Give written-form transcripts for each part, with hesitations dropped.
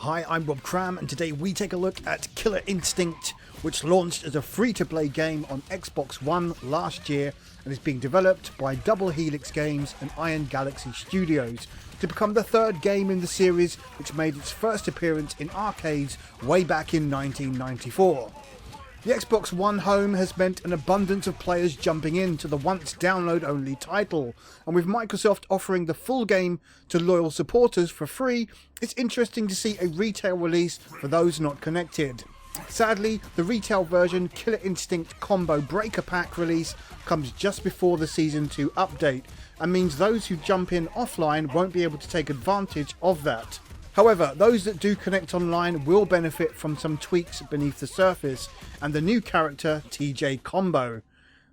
Hi, I'm Rob Cram, and today we take a look at Killer Instinct, which launched as a free-to-play game on Xbox One last year and is being developed by Double Helix Games and Iron Galaxy Studios to become the third game in the series, which made its first appearance in arcades way back in 1994. The Xbox One home has meant an abundance of players jumping into the once download-only title, and with Microsoft offering the full game to loyal supporters for free, it's interesting to see a retail release for those not connected. Sadly, the retail version Killer Instinct Combo Breaker Pack release comes just before the Season 2 update, and means those who jump in offline won't be able to take advantage of that. However, those that do connect online will benefit from some tweaks beneath the surface and the new character TJ Combo.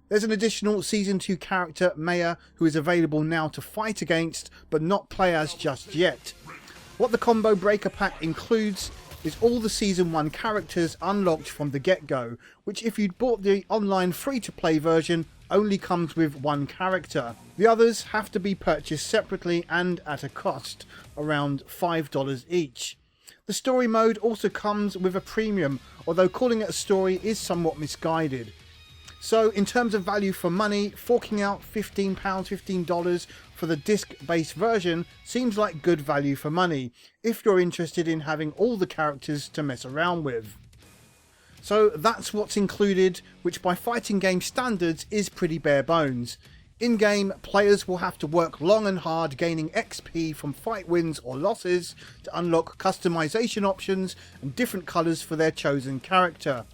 There's an additional Season 2 character, Maya, who is available now to fight against but not play as just yet. What the Combo Breaker Pack includes is all the Season 1 characters unlocked from the get-go, which if you'd bought the online free-to-play version only comes with one character. The others have to be purchased separately and at a cost, around $5 each. The story mode also comes with a premium, although calling it a story is somewhat misguided. So in terms of value for money, forking out $15 for the disc-based version seems like good value for money, if you're interested in having all the characters to mess around with. So that's what's included, which by fighting game standards is pretty bare bones. In-game, players will have to work long and hard gaining XP from fight wins or losses to unlock customization options and different colours for their chosen character.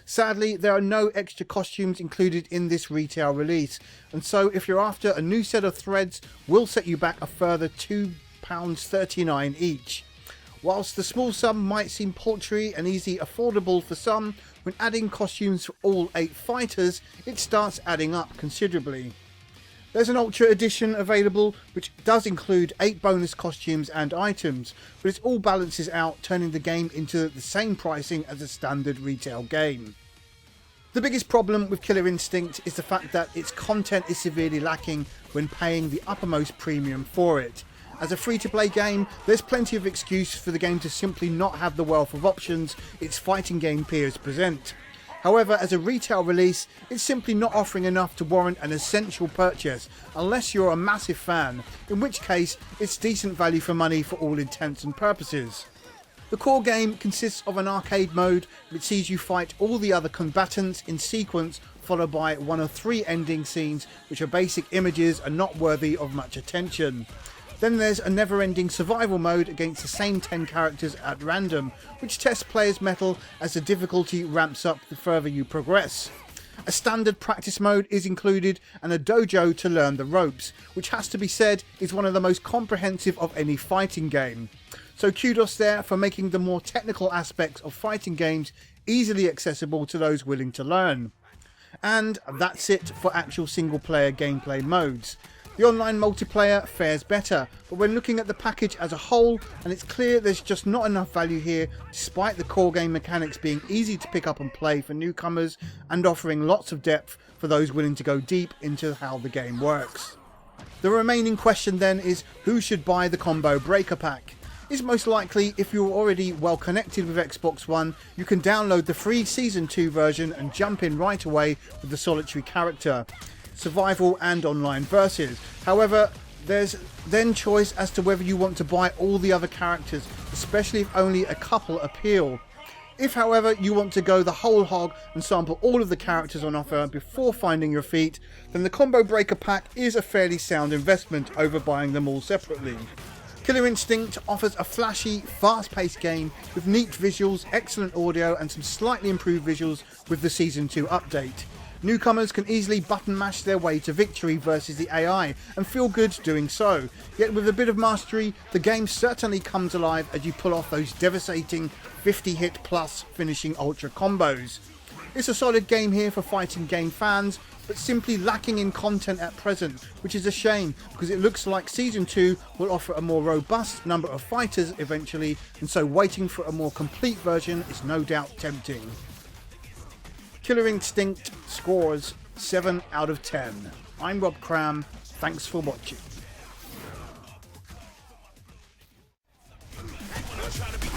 Sadly, there are no extra costumes included in this retail release, and so if you're after a new set of threads, will set you back a further £2.39 each. Whilst the small sum might seem paltry and easily affordable for some, when adding costumes for all 8 fighters, it starts adding up considerably. There's an Ultra Edition available, which does include 8 bonus costumes and items, but it all balances out, turning the game into the same pricing as a standard retail game. The biggest problem with Killer Instinct is the fact that its content is severely lacking when paying the uppermost premium for it. As a free-to-play game, there's plenty of excuse for the game to simply not have the wealth of options its fighting game peers present. However, as a retail release, it's simply not offering enough to warrant an essential purchase, unless you're a massive fan, in which case it's decent value for money for all intents and purposes. The core game consists of an arcade mode which sees you fight all the other combatants in sequence, followed by one of 3 ending scenes which are basic images and not worthy of much attention. Then there's a never-ending survival mode against the same 10 characters at random, which tests players' mettle as the difficulty ramps up the further you progress. A standard practice mode is included and a dojo to learn the ropes, which has to be said is one of the most comprehensive of any fighting game. So kudos there for making the more technical aspects of fighting games easily accessible to those willing to learn. And that's it for actual single player gameplay modes. The online multiplayer fares better, but when looking at the package as a whole, and it's clear there's just not enough value here, despite the core game mechanics being easy to pick up and play for newcomers and offering lots of depth for those willing to go deep into how the game works. The remaining question then is, who should buy the Combo Breaker Pack? It's most likely if you're already well connected with Xbox One, you can download the free Season 2 version and jump in right away with the solitary character, survival and online versus. However, there's then choice as to whether you want to buy all the other characters, especially if only a couple appeal. If however you want to go the whole hog and sample all of the characters on offer before finding your feet, then the Combo Breaker Pack is a fairly sound investment over buying them all separately. Killer Instinct offers a flashy, fast-paced game with neat visuals, excellent audio and some slightly improved visuals with the Season 2 update. Newcomers can easily button mash their way to victory versus the AI and feel good doing so, yet with a bit of mastery the game certainly comes alive as you pull off those devastating 50 hit plus finishing ultra combos. It's a solid game here for fighting game fans, but simply lacking in content at present, which is a shame because it looks like Season 2 will offer a more robust number of fighters eventually, and so waiting for a more complete version is no doubt tempting. Killer Instinct scores 7 out of 10. I'm Rob Cram, thanks for watching. Try to be